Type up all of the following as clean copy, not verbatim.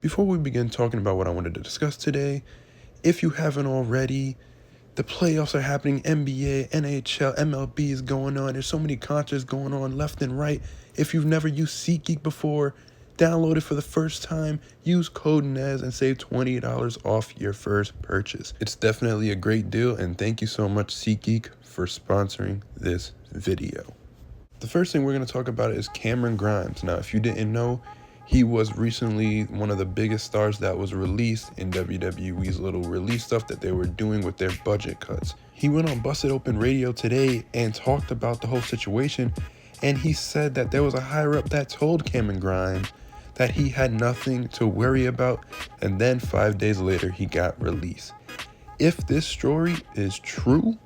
Before we begin talking about what I wanted to discuss today, if you haven't already, the playoffs are happening. NBA, NHL, MLB is going on. There's so many concerts going on left and right. If you've never used SeatGeek before, download it for the first time, use code NES and save $20 off your first purchase. It's definitely a great deal, and thank you so much SeatGeek for sponsoring this video. The first thing we're going to talk about is Cameron Grimes. Now, if you didn't know, he was recently one of the biggest stars that was released in WWE's little release stuff that they were doing with their budget cuts. He went on Busted Open Radio today and talked about the whole situation, and he said that there was a higher up that told Cameron Grimes that he had nothing to worry about, and then 5 days later he got released. If this story is true,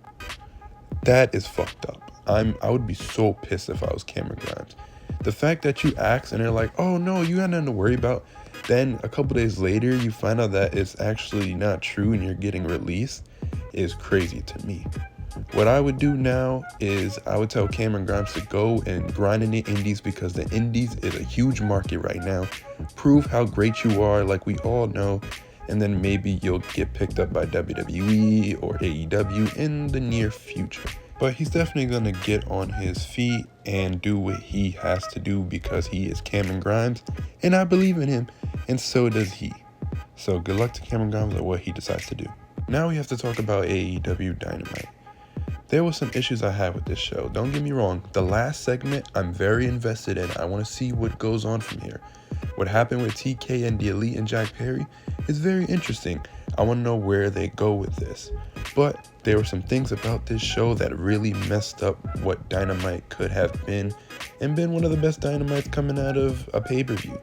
that is fucked up. I would be so pissed if I was Cameron Grimes. The fact that you ask and they're like, oh no, you got nothing to worry about. Then a couple days later, you find out that it's actually not true and you're getting released is crazy to me. What I would do now is I would tell Cameron Grimes to go and grind in the indies, because the indies is a huge market right now. Prove how great you are, like we all know, and then maybe you'll get picked up by WWE or AEW in the near future. But he's definitely going to get on his feet and do what he has to do, because he is Cameron Grimes, and I believe in him, and so does he. So good luck to Cameron Grimes at what he decides to do. Now we have to talk about AEW Dynamite. There were some issues I had with this show. Don't get me wrong, the last segment I'm very invested in. I want to see what goes on from here. What happened with TK and the Elite and Jack Perry is very interesting. I want to know where they go with this. But there were some things about this show that really messed up what Dynamite could have been, and been one of the best Dynamites coming out of a pay-per-view.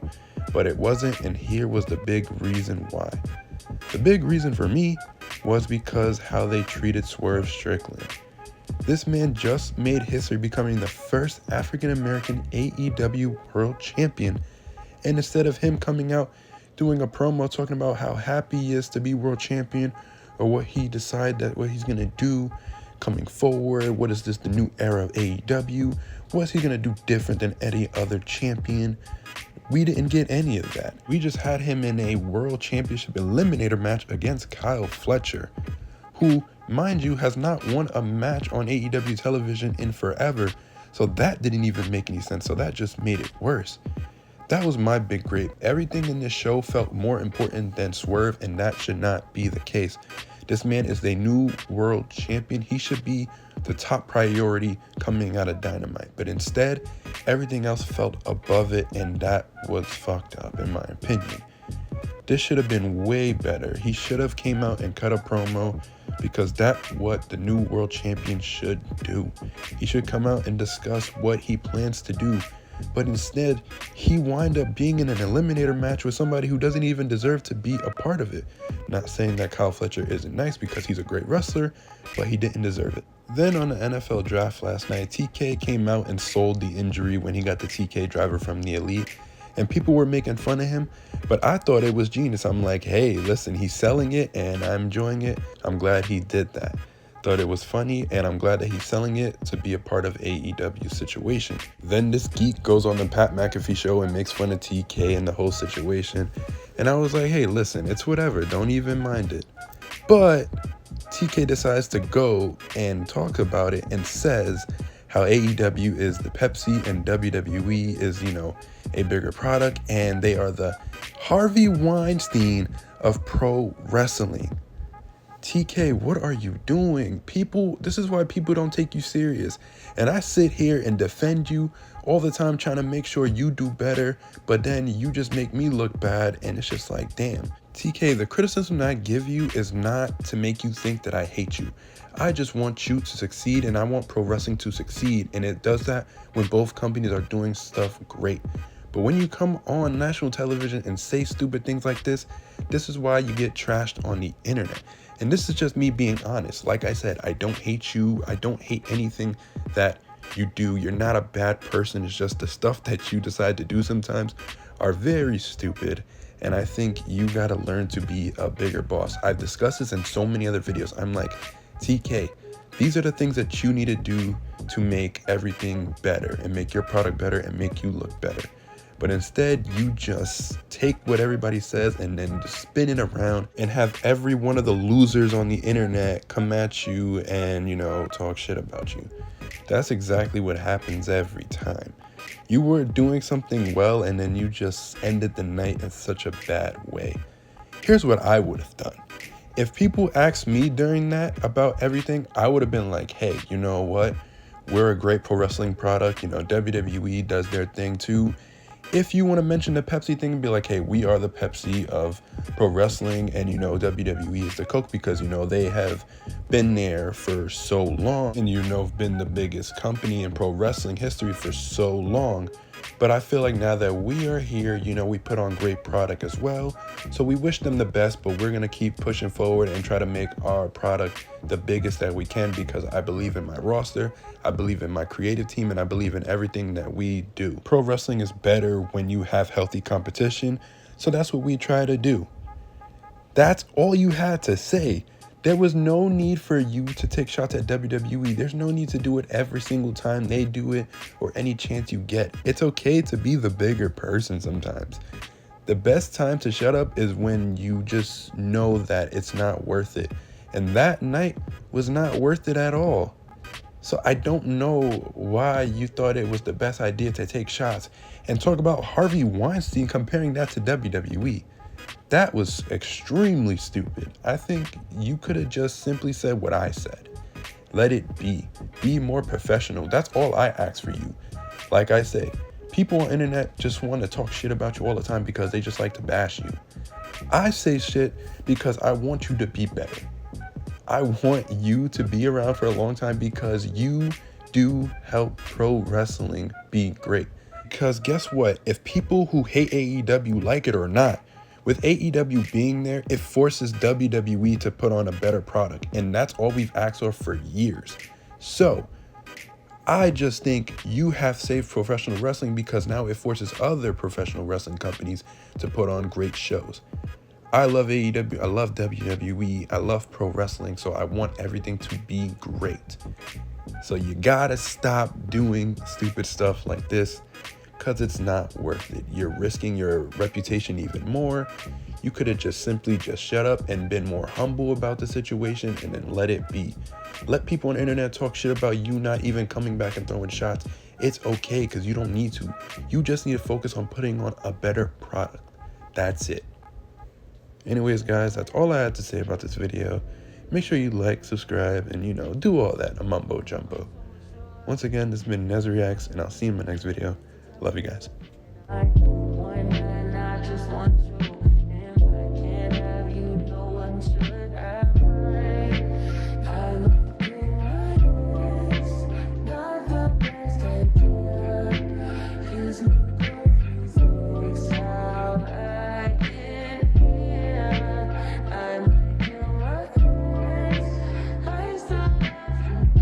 But it wasn't, and here was the big reason why. The big reason for me was because how they treated Swerve Strickland. This man just made history becoming the first African-American AEW World Champion, and instead of him coming out doing a promo talking about how happy he is to be world champion, or what he decided that what he's going to do coming forward, what is this, the new era of AEW, what's he going to do different than any other champion, we didn't get any of that. We just had him in a world championship eliminator match against Kyle Fletcher, who, mind you, has not won a match on AEW television in forever, so that didn't even make any sense, so that just made it worse. That was my big gripe. Everything in this show felt more important than Swerve, and that should not be the case. This man is the new world champion. He should be the top priority coming out of Dynamite. But instead, everything else felt above it, and that was fucked up in my opinion. This should have been way better. He should have came out and cut a promo, because that's what the new world champion should do. He should come out and discuss what he plans to do. But instead, he wind up being in an eliminator match with somebody who doesn't even deserve to be a part of it. Not saying that Kyle Fletcher isn't nice, because he's a great wrestler, but he didn't deserve it. Then on the NFL draft last night, TK came out and sold the injury when he got the TK driver from the Elite, and people were making fun of him, but I thought it was genius. I'm like, hey, listen, he's selling it and I'm enjoying it. I'm glad he did that. Thought it was funny, and I'm glad that he's selling it to be a part of AEW's situation. Then this geek goes on the Pat McAfee show and makes fun of TK and the whole situation, and I was like, hey, listen, it's whatever, don't even mind it. But TK decides to go and talk about it and says how AEW is the Pepsi and WWE is, a bigger product, and they are the Harvey Weinstein of pro wrestling. TK, what are you doing? This is why people don't take you serious. And I sit here and defend you all the time, trying to make sure you do better, but then you just make me look bad, and it's just like, damn. TK, the criticism that I give you is not to make you think that I hate you. I just want you to succeed, and I want pro wrestling to succeed, and it does that when both companies are doing stuff great. But when you come on national television and say stupid things like this is why you get trashed on the internet. And this is just me being honest. Like I said, I don't hate you. I don't hate anything that you do. You're not a bad person. It's just the stuff that you decide to do sometimes are very stupid. And I think you got to learn to be a bigger boss. I've discussed this in so many other videos. I'm like, TK, these are the things that you need to do to make everything better and make your product better and make you look better. But instead, you just take what everybody says and then just spin it around and have every one of the losers on the internet come at you and, talk shit about you. That's exactly what happens every time. You were doing something well and then you just ended the night in such a bad way. Here's what I would have done. If people asked me during that about everything, I would have been like, hey, you know what? We're a great pro wrestling product. WWE does their thing too. If you want to mention the Pepsi thing, be like, hey, we are the Pepsi of pro wrestling, and WWE is the Coke because they have been there for so long, and have been the biggest company in pro wrestling history for so long. But I feel like now that we are here, we put on great product as well. So we wish them the best, but we're going to keep pushing forward and try to make our product the biggest that we can, because I believe in my roster, I believe in my creative team, and I believe in everything that we do. Pro wrestling is better when you have healthy competition. So that's what we try to do. That's all you had to say. There was no need for you to take shots at WWE. There's no need to do it every single time they do it or any chance you get. It's okay to be the bigger person sometimes. The best time to shut up is when you just know that it's not worth it. And that night was not worth it at all. So I don't know why you thought it was the best idea to take shots and talk about Harvey Weinstein, comparing that to WWE. That was extremely stupid. I think you could have just simply said what I said. Let it be. Be more professional. That's all I ask for you. Like I say, people on the internet just want to talk shit about you all the time because they just like to bash you. I say shit because I want you to be better. I want you to be around for a long time because you do help pro wrestling be great. Because guess what? If people who hate AEW like it or not, with AEW being there, it forces WWE to put on a better product. And that's all we've asked for years. So I just think you have saved professional wrestling because now it forces other professional wrestling companies to put on great shows. I love AEW, I love WWE, I love pro wrestling, so I want everything to be great. So you gotta stop doing stupid stuff like this because it's not worth it. You're risking your reputation even more. You could have just simply shut up and been more humble about the situation and then let it be. Let people on the internet talk shit about you not even coming back and throwing shots. It's okay because you don't need to. You just need to focus on putting on a better product. That's it. Anyways, guys, that's all I had to say about this video. Make sure you like, subscribe, and, do all that, a mumbo jumbo. Once again, this has been Nez Reacts, and I'll see you in my next video. Love you guys.